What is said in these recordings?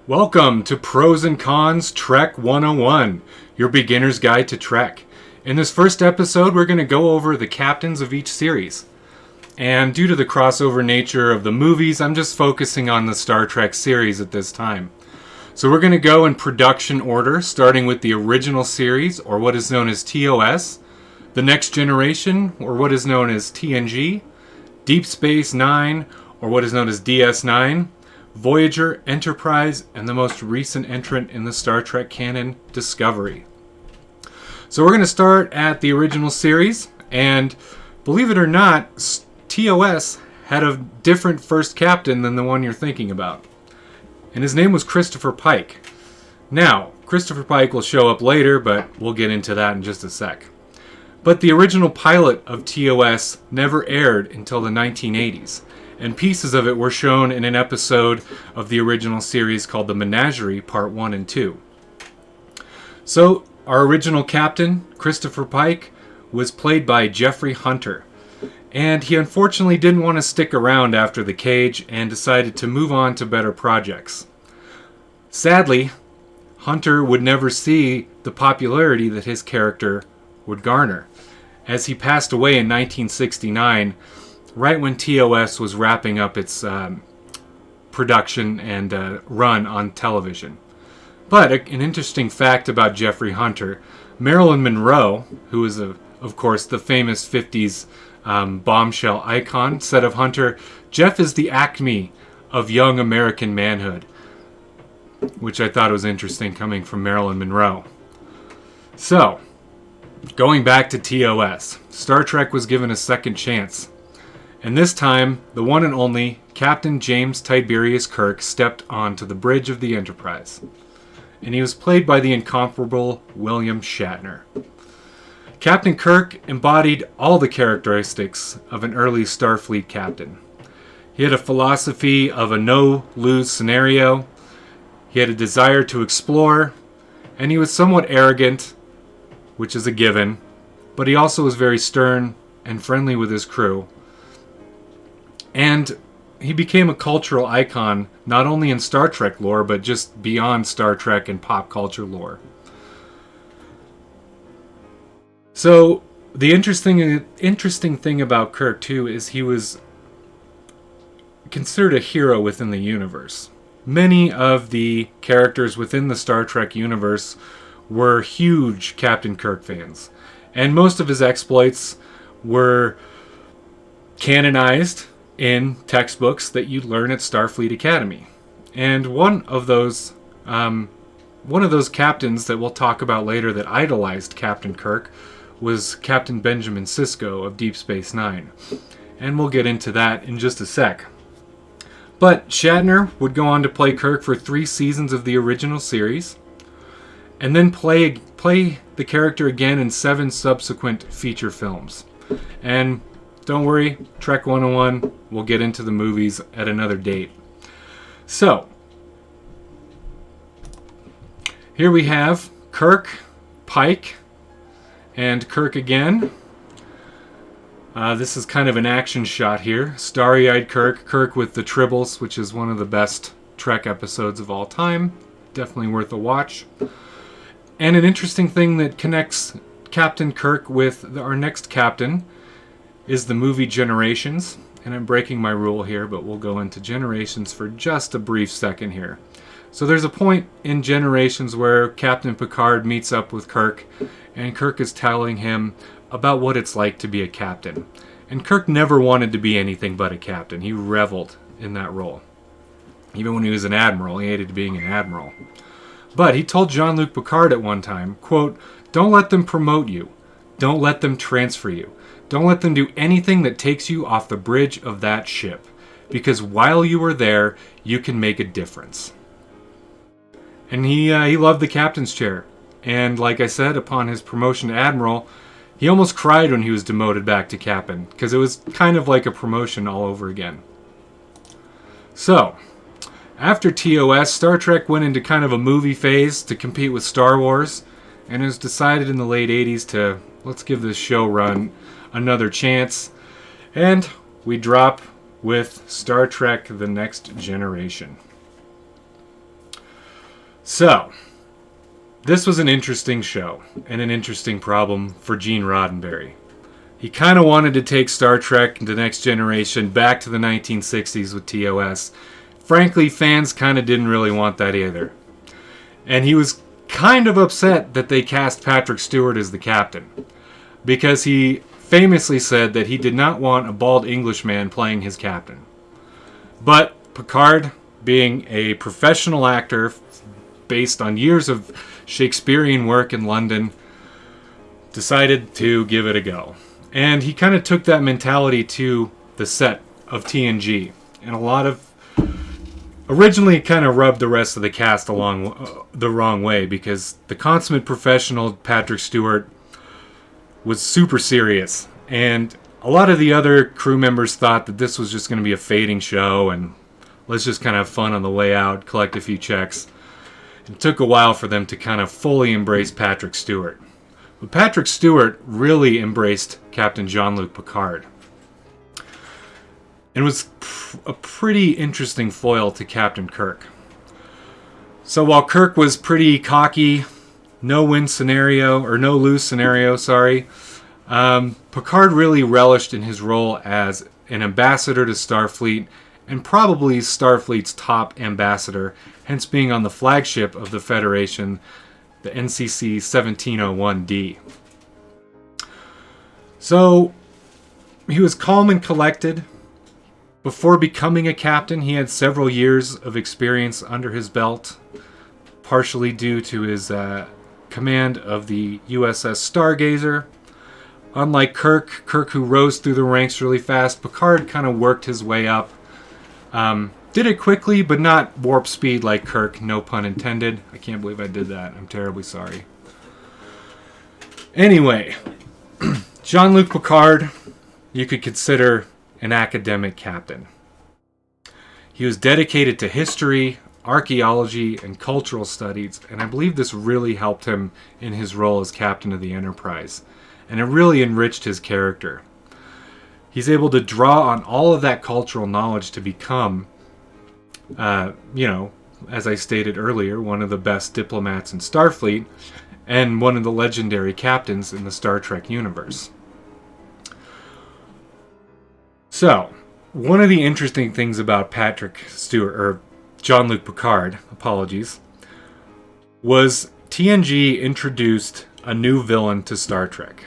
Welcome to Pros and Cons Trek 101, your beginner's guide to Trek. In this first episode, we're going to go over the captains of each series. And due to the crossover nature of the movies, I'm just focusing on the Star Trek series at this time. So we're going to go in production order, starting with the original series, or what is known as TOS, The Next Generation, or what is known as TNG, Deep Space Nine, or what is known as DS9, Voyager, Enterprise, and the most recent entrant in the Star Trek canon, Discovery. So we're going to start at the original series, and believe it or not, TOS had a different first captain than the one you're thinking about. And his name was Christopher Pike. Now, Christopher Pike will show up later, but we'll get into that in just a sec. But the original pilot of TOS never aired until the 1980s. And pieces of it were shown in an episode of the original series called The Menagerie, Part 1 and 2. So, our original captain, Christopher Pike, was played by Jeffrey Hunter. And he unfortunately didn't want to stick around after The Cage and decided to move on to better projects. Sadly, Hunter would never see the popularity that his character would garner, as he passed away in 1969, right when TOS was wrapping up its production and run on television. But an interesting fact about Jeffrey Hunter, Marilyn Monroe, who is, of course, the famous 50s bombshell icon, said of Hunter, "Jeff is the acme of young American manhood," which I thought was interesting coming from Marilyn Monroe. So, going back to TOS, Star Trek was given a second chance. And this time, the one and only Captain James Tiberius Kirk stepped onto the bridge of the Enterprise. And he was played by the incomparable William Shatner. Captain Kirk embodied all the characteristics of an early Starfleet captain. He had a philosophy of a no-lose scenario. He had a desire to explore. And he was somewhat arrogant, which is a given. But he also was very stern and friendly with his crew. And he became a cultural icon, not only in Star Trek lore, but just beyond Star Trek and pop culture lore. So, the interesting thing about Kirk, too, is he was considered a hero within the universe. Many of the characters within the Star Trek universe were huge Captain Kirk fans. And most of his exploits were canonized in textbooks that you'd learn at Starfleet Academy. And one of those captains that we'll talk about later that idolized Captain Kirk was Captain Benjamin Cisco of Deep Space Nine. And we'll get into that in just a sec. But Shatner would go on to play Kirk for 3 seasons of the original series, and then play the character again in 7 subsequent feature films. And don't worry, Trek 101, we'll get into the movies at another date. So, here we have Kirk, Pike, and Kirk again. This is kind of an action shot here. Starry-eyed Kirk with the Tribbles, which is one of the best Trek episodes of all time. Definitely worth a watch. And an interesting thing that connects Captain Kirk with our next captain is the movie Generations. And I'm breaking my rule here, but we'll go into Generations for just a brief second here. So there's a point in Generations where Captain Picard meets up with Kirk, and Kirk is telling him about what it's like to be a captain. And Kirk never wanted to be anything but a captain. He reveled in that role. Even when he was an admiral, he hated being an admiral. But he told Jean-Luc Picard at one time, quote, "Don't let them promote you. Don't let them transfer you. Don't let them do anything that takes you off the bridge of that ship. Because while you are there, you can make a difference." And he loved the captain's chair. And like I said, upon his promotion to admiral, he almost cried when he was demoted back to captain, because it was kind of like a promotion all over again. So, after TOS, Star Trek went into kind of a movie phase to compete with Star Wars, and it was decided in the late 80s to, let's give this show run another chance, and we drop with Star Trek The Next Generation. So, this was an interesting show and an interesting problem for Gene Roddenberry. He kind of wanted to take Star Trek The Next Generation back to the 1960s with TOS. Frankly, fans kind of didn't really want that either. And he was kind of upset that they cast Patrick Stewart as the captain, because he famously said that he did not want a bald Englishman playing his captain. But Picard, being a professional actor based on years of Shakespearean work in London, decided to give it a go. And he kind of took that mentality to the set of TNG. And a lot of... Originally kind of rubbed the rest of the cast along the wrong way, because the consummate professional Patrick Stewart was super serious. And a lot of the other crew members thought that this was just going to be a fading show and let's just kind of have fun on the way out, collect a few checks. It took a while for them to kind of fully embrace Patrick Stewart. But Patrick Stewart really embraced Captain Jean-Luc Picard. And was a pretty interesting foil to Captain Kirk. So while Kirk was pretty cocky, no lose scenario, Picard really relished in his role as an ambassador to Starfleet, and probably Starfleet's top ambassador, hence being on the flagship of the Federation, the NCC 1701D. So, he was calm and collected. Before becoming a captain, he had several years of experience under his belt, partially due to his command of the USS Stargazer. Unlike Kirk who rose through the ranks really fast, Picard kind of worked his way up. Did it quickly, but not warp speed like Kirk, no pun intended. I can't believe I did that. I'm terribly sorry. Anyway, Jean-Luc Picard, you could consider an academic captain. He was dedicated to history, archaeology, and cultural studies, and I believe this really helped him in his role as captain of the Enterprise, and it really enriched his character. He's able to draw on all of that cultural knowledge to become, as I stated earlier, one of the best diplomats in Starfleet, and one of the legendary captains in the Star Trek universe. So, one of the interesting things about Jean-Luc Picard, was TNG introduced a new villain to Star Trek.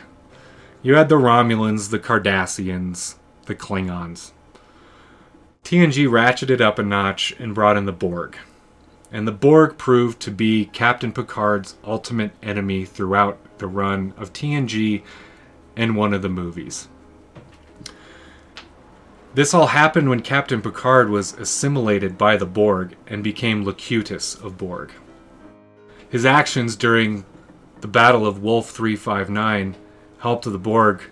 You had the Romulans, the Cardassians, the Klingons. TNG ratcheted up a notch and brought in the Borg. And the Borg proved to be Captain Picard's ultimate enemy throughout the run of TNG and one of the movies. This all happened when Captain Picard was assimilated by the Borg and became Locutus of Borg. His actions during the Battle of Wolf 359 helped the Borg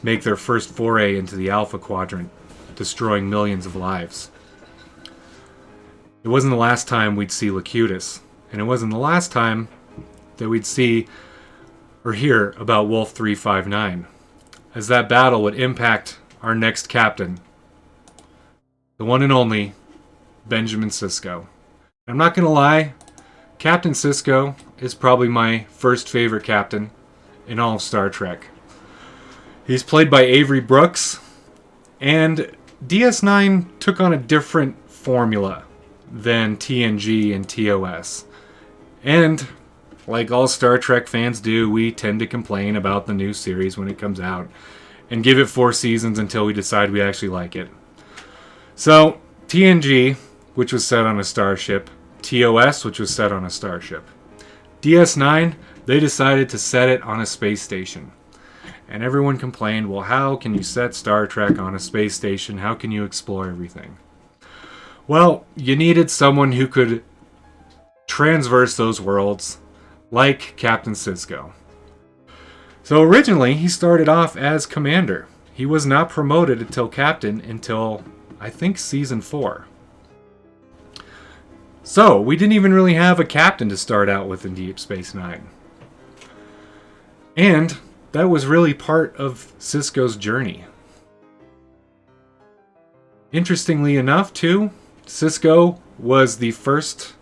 make their first foray into the Alpha Quadrant, destroying millions of lives. It wasn't the last time we'd see Locutus, and it wasn't the last time that we'd see or hear about Wolf 359, as that battle would impact our next captain, the one and only Benjamin Sisko. I'm not going to lie, Captain Sisko is probably my first favorite captain in all of Star Trek. He's played by Avery Brooks, and DS9 took on a different formula than TNG and TOS. And, like all Star Trek fans do, we tend to complain about the new series when it comes out, and give it 4 seasons until we decide we actually like it. So, TNG, which was set on a starship, TOS, which was set on a starship. DS9, they decided to set it on a space station. And everyone complained, well, how can you set Star Trek on a space station? How can you explore everything? Well, you needed someone who could transverse those worlds, like Captain Sisko. So originally, he started off as commander. He was not promoted until captain until, I think, season 4. So, we didn't even really have a captain to start out with in Deep Space Nine. And that was really part of Sisko's journey. Interestingly enough, too, Cisco was the first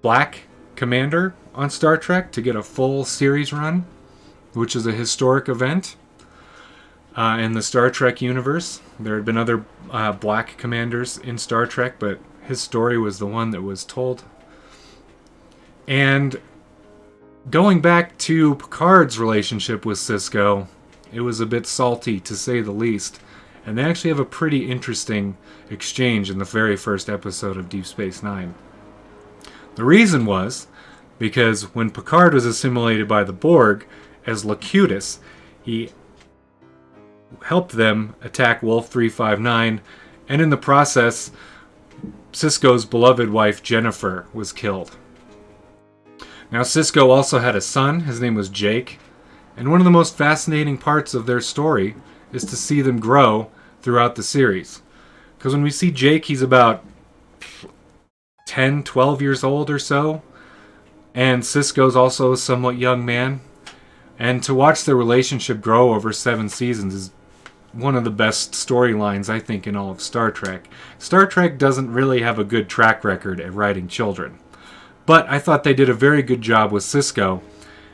black commander on Star Trek to get a full series run, which is a historic event in the Star Trek universe. There had been other black commanders in Star Trek, but his story was the one that was told. And going back to Picard's relationship with Cisco, it was a bit salty, to say the least. And they actually have a pretty interesting exchange in the very first episode of Deep Space Nine. The reason was because when Picard was assimilated by the Borg as Locutus, he helped them attack Wolf 359, and in the process, Cisco's beloved wife Jennifer was killed. Now, Cisco also had a son. His name was Jake. And one of the most fascinating parts of their story is to see them grow throughout the series. Because when we see Jake, he's about 10, 12 years old or so. And Cisco's also a somewhat young man. And to watch their relationship grow over 7 seasons is one of the best storylines, I think, in all of Star Trek. Star Trek doesn't really have a good track record at writing children. But I thought they did a very good job with Cisco,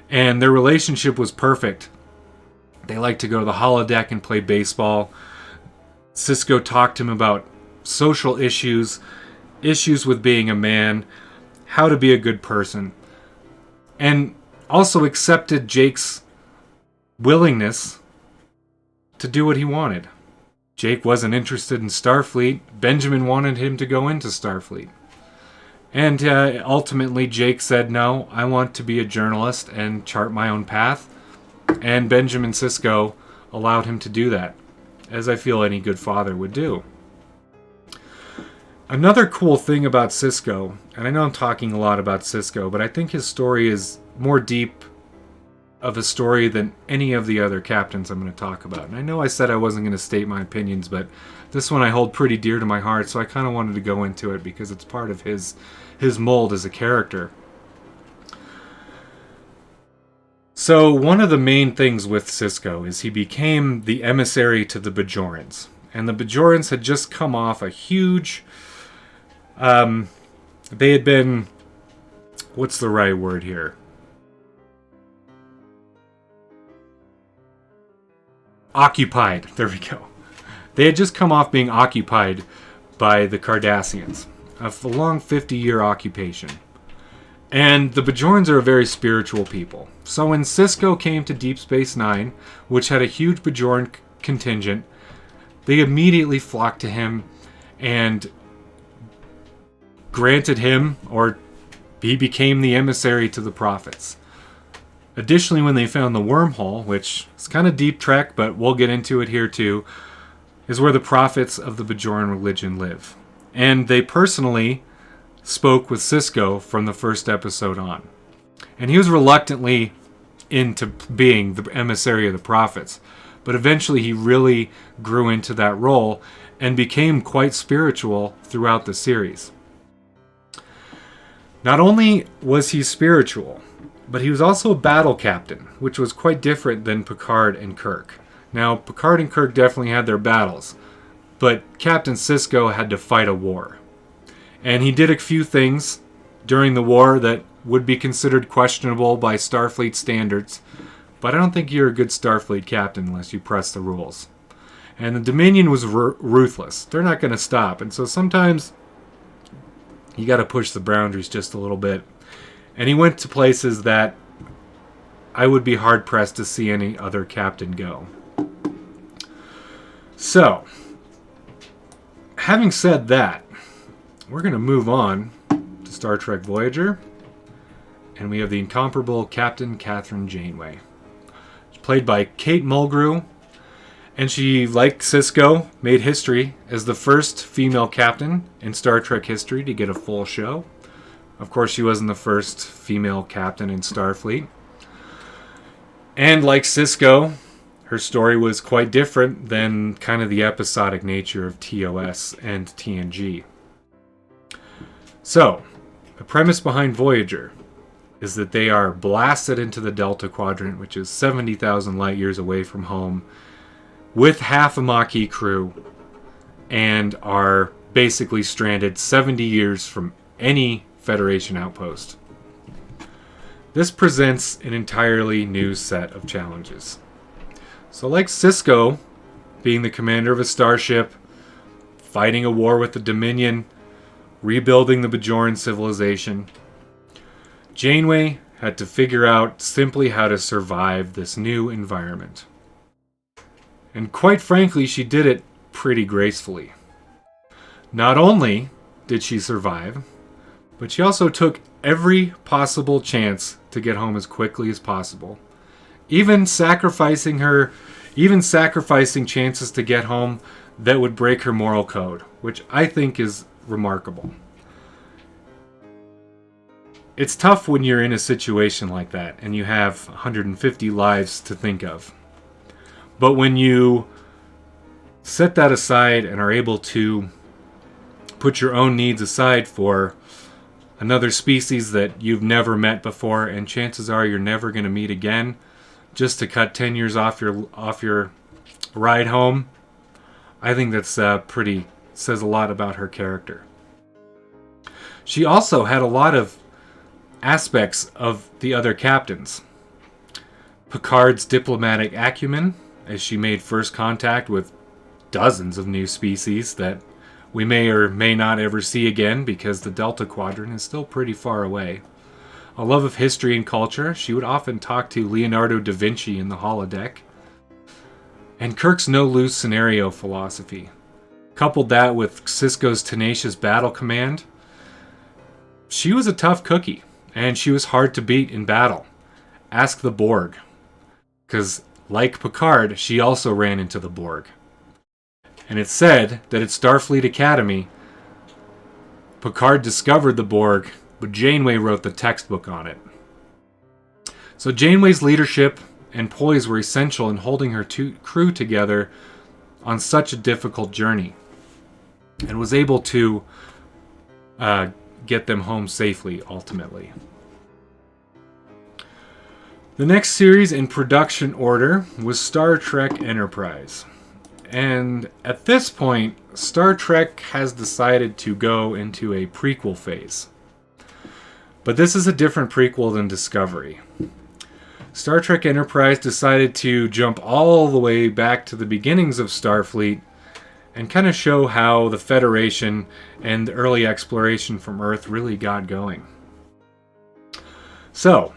and their relationship was perfect. They liked to go to the holodeck and play baseball. Cisco talked to him about social issues, issues with being a man, how to be a good person, and also accepted Jake's willingness to do what he wanted. Jake wasn't interested in Starfleet. Benjamin wanted him to go into Starfleet. And ultimately, Jake said, no, I want to be a journalist and chart my own path. And Benjamin Sisko allowed him to do that, as I feel any good father would do. Another cool thing about Cisco, and I know I'm talking a lot about Cisco, but I think his story is more deep of a story than any of the other captains I'm going to talk about. And I know I said I wasn't going to state my opinions, but this one I hold pretty dear to my heart, so I kind of wanted to go into it because it's part of his mold as a character. So one of the main things with Cisco is he became the emissary to the Bajorans. And the Bajorans had just come off a huge... they had been... What's the right word here? Occupied. There we go. They had just come off being occupied by the Cardassians. A long 50-year occupation. And the Bajorans are a very spiritual people. So when Cisco came to Deep Space Nine, which had a huge Bajoran contingent, they immediately flocked to him and granted him, or he became the emissary to the prophets. Additionally, when they found the wormhole, which is kind of deep trek, but we'll get into it here too, is where the prophets of the Bajoran religion live. And they personally spoke with Cisco from the first episode on. And he was reluctantly into being the emissary of the prophets. But eventually he really grew into that role and became quite spiritual throughout the series. Not only was he spiritual, but he was also a battle captain, which was quite different than Picard and Kirk. Now, Picard and Kirk definitely had their battles, but Captain Cisco had to fight a war. And he did a few things during the war that would be considered questionable by Starfleet standards, but I don't think you're a good Starfleet captain unless you press the rules. And the Dominion was ruthless. They're not going to stop, and so sometimes you got to push the boundaries just a little bit. And he went to places that I would be hard-pressed to see any other captain go. So, having said that, we're going to move on to Star Trek Voyager. And we have the incomparable Captain Kathryn Janeway. She's played by Kate Mulgrew. And she, like Cisco, made history as the first female captain in Star Trek history to get a full show. Of course, she wasn't the first female captain in Starfleet. And like Cisco, her story was quite different than kind of the episodic nature of TOS and TNG. So, the premise behind Voyager is that they are blasted into the Delta Quadrant, which is 70,000 light years away from home, with half a Maquis crew, and are basically stranded 70 years from any Federation outpost. This presents an entirely new set of challenges. So like Cisco, being the commander of a starship, fighting a war with the Dominion, rebuilding the Bajoran civilization, Janeway had to figure out simply how to survive this new environment. And quite frankly, she did it pretty gracefully. Not only did she survive, but she also took every possible chance to get home as quickly as possible. Even sacrificing chances to get home that would break her moral code, which I think is remarkable. It's tough when you're in a situation like that and you have 150 lives to think of. But when you set that aside and are able to put your own needs aside for another species that you've never met before, and chances are you're never going to meet again, just to cut 10 years off your ride home, I think that's says a lot about her character. She also had a lot of aspects of the other captains. Picard's diplomatic acumen, as she made first contact with dozens of new species that we may or may not ever see again because the Delta Quadrant is still pretty far away. A love of history and culture. She would often talk to Leonardo da Vinci in the holodeck. And Kirk's no-lose scenario philosophy. Coupled that with Cisco's tenacious battle command, she was a tough cookie, and she was hard to beat in battle. Ask the Borg. Because, like Picard, she also ran into the Borg. And it's said that at Starfleet Academy, Picard discovered the Borg, but Janeway wrote the textbook on it. So Janeway's leadership and poise were essential in holding her crew together on such a difficult journey, and was able to get them home safely, ultimately. The next series in production order was Star Trek Enterprise. And at this point, Star Trek has decided to go into a prequel phase. But this is a different prequel than Discovery. Star Trek Enterprise decided to jump all the way back to the beginnings of Starfleet and kind of show how the Federation and the early exploration from Earth really got going. So,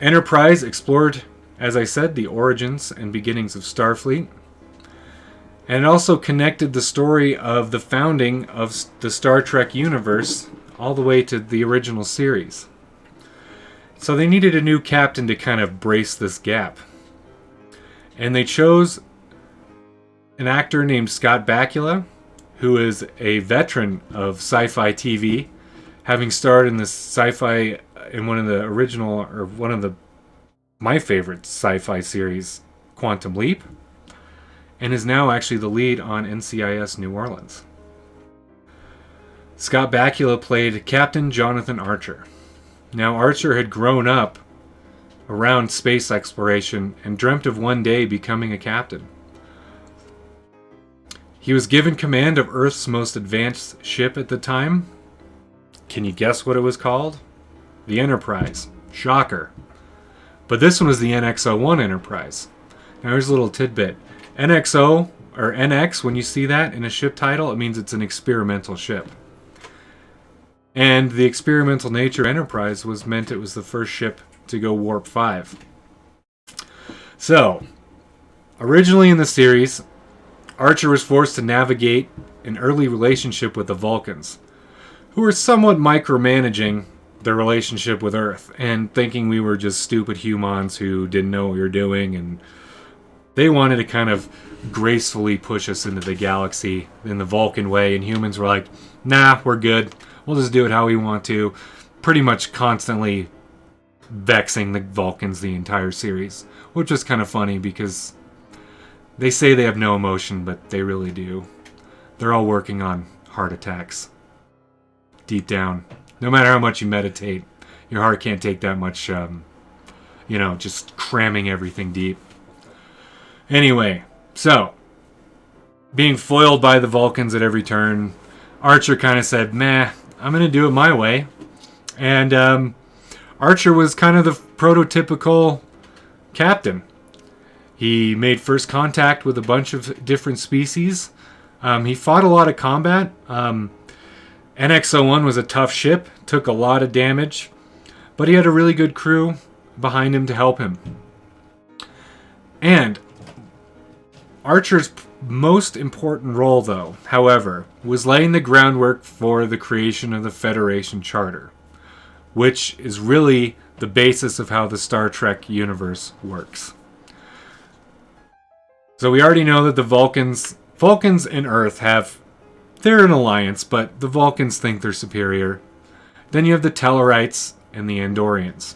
Enterprise explored, as I said, the origins and beginnings of Starfleet. And it also connected the story of the founding of the Star Trek universe all the way to the original series. So they needed a new captain to kind of brace this gap. And they chose an actor named Scott Bakula, who is a veteran of Sci-Fi TV, having starred in the Sci-Fi in one of my favorite Sci-Fi series, Quantum Leap, and is now actually the lead on NCIS New Orleans. Scott Bakula played Captain Jonathan Archer. Now, Archer had grown up around space exploration and dreamt of one day becoming a captain. He was given command of Earth's most advanced ship at the time. Can you guess what it was called? The Enterprise. Shocker. But this one was the NX-01 Enterprise. Now here's a little tidbit. NXO, or NX, when you see that in a ship title, it means it's an experimental ship. And the experimental nature of Enterprise meant it was the first ship to go warp 5. So, originally in the series, Archer was forced to navigate an early relationship with the Vulcans, who were somewhat micromanaging their relationship with Earth and thinking we were just stupid humans who didn't know what we were doing, and they wanted to kind of gracefully push us into the galaxy in the Vulcan way, and humans were like, nah, we're good. We'll just do it how we want to. Pretty much constantly vexing the Vulcans the entire series, which is kind of funny because they say they have no emotion, but they really do. They're all working on heart attacks. Deep down. No matter how much you meditate, your heart can't take that much, just cramming everything deep. Anyway, so, being foiled by the Vulcans at every turn, Archer kind of said, meh, I'm going to do it my way. And Archer was kind of the prototypical captain. He made first contact with a bunch of different species. He fought a lot of combat. NX-01 was a tough ship, took a lot of damage, but he had a really good crew behind him to help him. And Archer's most important role, though, however, was laying the groundwork for the creation of the Federation Charter, which is really the basis of how the Star Trek universe works. So we already know that the Vulcans and Earth they're an alliance, but the Vulcans think they're superior. Then you have the Tellarites and the Andorians.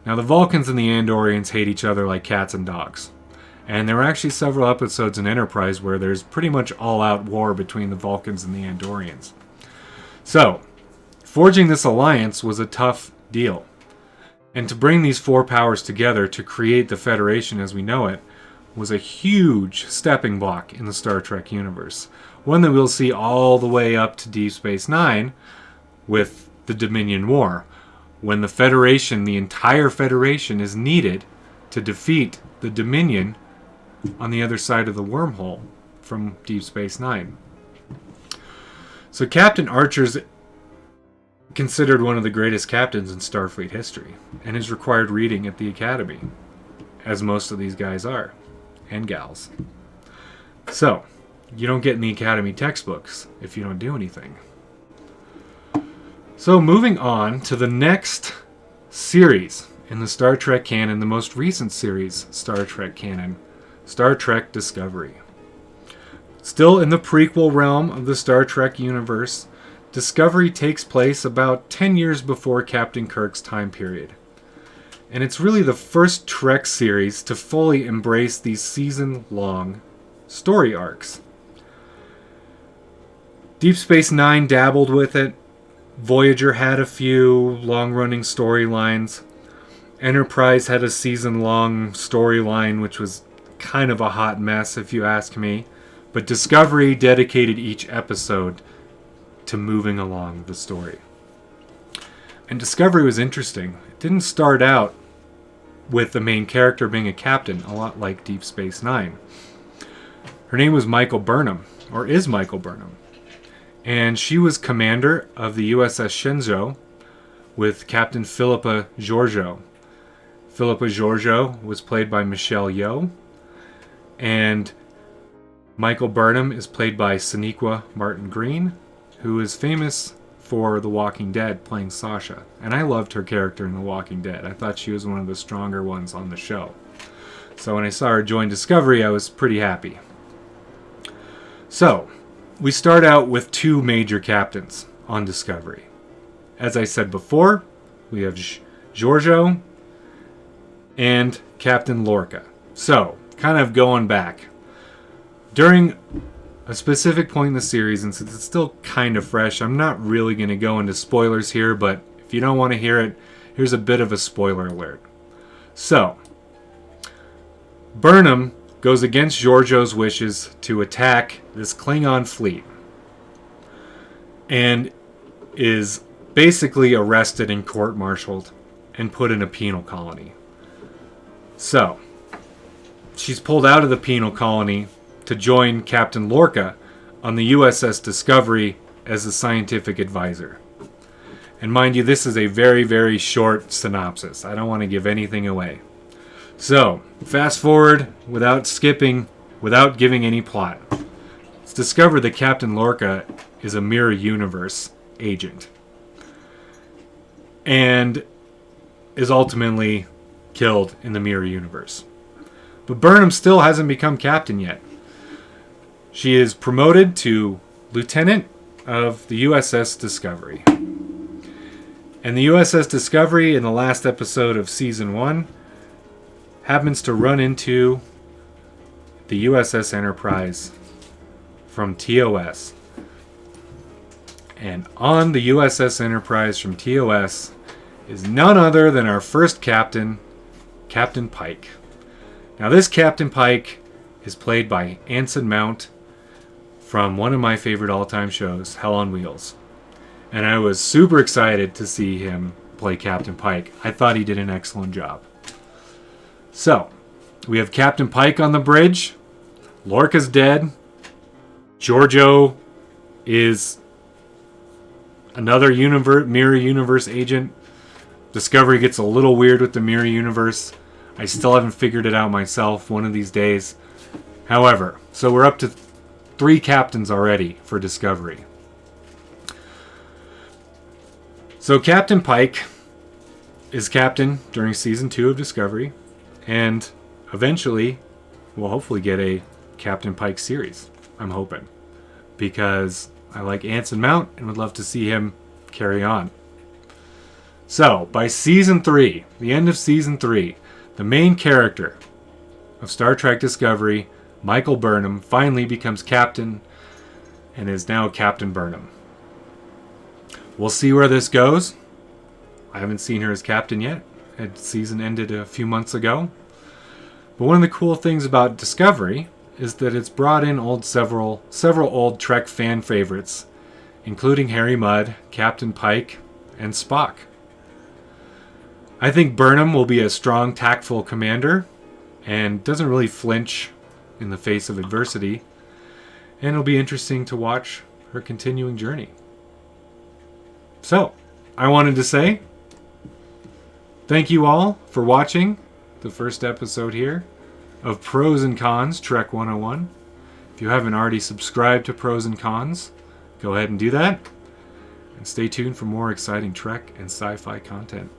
Now the Vulcans and the Andorians hate each other like cats and dogs. And there are actually several episodes in Enterprise where there's pretty much all-out war between the Vulcans and the Andorians. So, forging this alliance was a tough deal. And to bring these four powers together to create the Federation as we know it was a huge stepping block in the Star Trek universe. One that we'll see all the way up to Deep Space Nine with the Dominion War, when the Federation, the entire Federation, is needed to defeat the Dominion on the other side of the wormhole from Deep Space Nine. So Captain Archer's considered one of the greatest captains in Starfleet history, and is required reading at the Academy, as most of these guys are, and gals. So, you don't get in the Academy textbooks if you don't do anything. So moving on to the next series in the Star Trek canon, the most recent series, Star Trek canon, Star Trek Discovery. Still in the prequel realm of the Star Trek universe, Discovery takes place about 10 years before Captain Kirk's time period. And it's really the first Trek series to fully embrace these season-long story arcs. Deep Space Nine dabbled with it. Voyager had a few long-running storylines. Enterprise had a season-long storyline, which was kind of a hot mess, if you ask me. But Discovery dedicated each episode to moving along the story. And Discovery was interesting. It didn't start out with the main character being a captain, a lot like Deep Space Nine. Her name was Michael Burnham, or is Michael Burnham. And she was commander of the USS Shenzhou with Captain Philippa Georgiou. Philippa Georgiou was played by Michelle Yeoh, and Michael Burnham is played by Sonequa Martin Green, who is famous for The Walking Dead, playing Sasha. And I loved her character in The Walking Dead. I thought she was one of the stronger ones on the show. So when I saw her join Discovery, I was pretty happy. So, we start out with two major captains on Discovery. As I said before, we have Georgiou and Captain Lorca. So, kind of going back. During a specific point in the series, and since it's still kind of fresh, I'm not really going to go into spoilers here, but if you don't want to hear it, here's a bit of a spoiler alert. So, Burnham goes against Georgiou's wishes to attack this Klingon fleet, and is basically arrested and court-martialed and put in a penal colony. So, she's pulled out of the penal colony to join Captain Lorca on the USS Discovery as a scientific advisor. And mind you, this is a very, very short synopsis. I don't want to give anything away. So, fast forward, without skipping, without giving any plot. It's discovered that Captain Lorca is a mirror universe agent, and is ultimately killed in the mirror universe. But Burnham still hasn't become captain yet. She is promoted to lieutenant of the USS Discovery. And the USS Discovery, in the last episode of Season 1, happens to run into the USS Enterprise from TOS. And on the USS Enterprise from TOS is none other than our first captain, Captain Pike. Now this Captain Pike is played by Anson Mount from one of my favorite all-time shows, Hell on Wheels. And I was super excited to see him play Captain Pike. I thought he did an excellent job. So, we have Captain Pike on the bridge. Lorca's dead. Giorgio is another mirror universe agent. Discovery gets a little weird with the mirror universe. I still haven't figured it out myself one of these days. However, so we're up to 3 captains already for Discovery. So Captain Pike is captain during season 2 of Discovery, and eventually we'll hopefully get a Captain Pike series. I'm hoping, because I like Anson Mount and would love to see him carry on. So by season 3, the end of season 3, the main character of Star Trek Discovery, Michael Burnham, finally becomes captain and is now Captain Burnham. We'll see where this goes. I haven't seen her as captain yet. The season ended a few months ago. But one of the cool things about Discovery is that it's brought in several old Trek fan favorites, including Harry Mudd, Captain Pike, and Spock. I think Burnham will be a strong, tactful commander and doesn't really flinch in the face of adversity. And it'll be interesting to watch her continuing journey. So, I wanted to say thank you all for watching the first episode here of Pros and Cons Trek 101. If you haven't already subscribed to Pros and Cons, go ahead and do that. And stay tuned for more exciting Trek and sci-fi content.